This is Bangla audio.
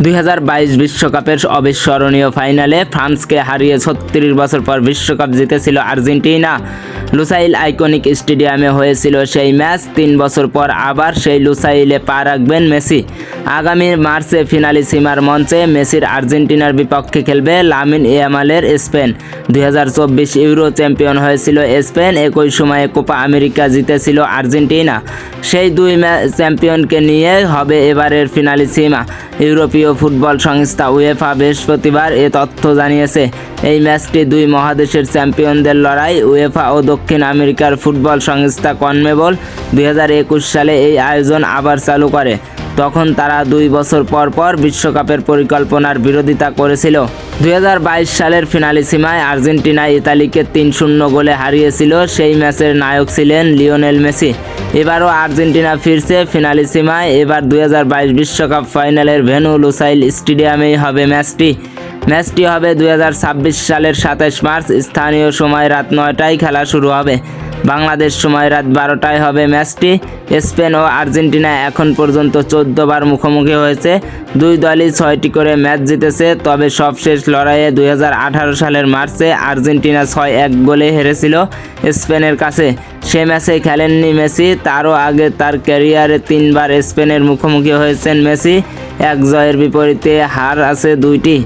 2022 বিশ্বকাপের অবিস্মরণীয় ফাইনালে ফ্রান্সকে হারিয়ে 36 বছর পর বিশ্বকাপ জিতেছিল আর্জেন্টিনা। লুসাইল আইকনিক স্টেডিয়ামে হয়েছিল সেই ম্যাচ। 3 বছর পর আবার সেই লুসাইলে পা রাখবেন মেসি। আগামী মার্চে ফিনালিসিমার মঞ্চে মেসির আর্জেন্টিনার বিপক্ষে খেলবে লামিন ইয়ামালের স্পেন। 2024 ইউরো চ্যাম্পিয়ন হয়েছিল স্পেন, একই সময়ে কোপা আমেরিকা জিতেছিল আর্জেন্টিনা। সেই দুই চ্যাম্পিয়নকে নিয়ে হবে এবারের ফিনালিসিমা। ইউরোপীয় ফুটবল সংস্থা উয়েফা বৃহস্পতিবার এ তথ্য জানিয়েছে। এই ম্যাচটি দুই মহাদেশের চ্যাম্পিয়নদের লড়াই। উয়েফা ও দক্ষিণ আমেরিকার ফুটবল সংস্থা কনমেবল 2021 সালে এই আয়োজন আবার চালু করে। তখন তারা 2 বছর পর পর বিশ্বকাপের পরিকল্পনার বিরোধিতা করেছিল। 2022 সালের ফিনালিসিমায় আর্জেন্টিনা ইতালিকে 3-0 গোলে হারিয়েছিল। সেই ম্যাচের নায়ক ছিলেন লিওনেল মেসি। এবারও আর্জেন্টিনা ফিরছে ফিনালিসিমায়। এবার 2022 বিশ্বকাপ ফাইনালের ভেন্যু লুসাইল স্টেডিয়ামেই হবে ম্যাচটি হবে 2026 সালের 27 মার্চ। স্থানীয় সময় রাত 9টায় খেলা শুরু হবে। বাংলাদেশ সময় রাত 12টায় হবে ম্যাচটি। স্পেন ও আর্জেন্টিনা এখন পর্যন্ত 14 বার মুখোমুখি হয়েছে। দুই দলই 6টি করে ম্যাচ জিতেছে। তবে সবশেষ লড়াইয়ে 2018 সালের মার্চে আর্জেন্টিনা 6-1 গোলে হেরেছিল স্পেনের কাছে। সে ম্যাচে খেলেননি মেসি। তারও আগে তার ক্যারিয়ারে 3 বার স্পেনের মুখোমুখি হয়েছেন মেসি। এক জয়ের বিপরীতে হার আছে 2টি।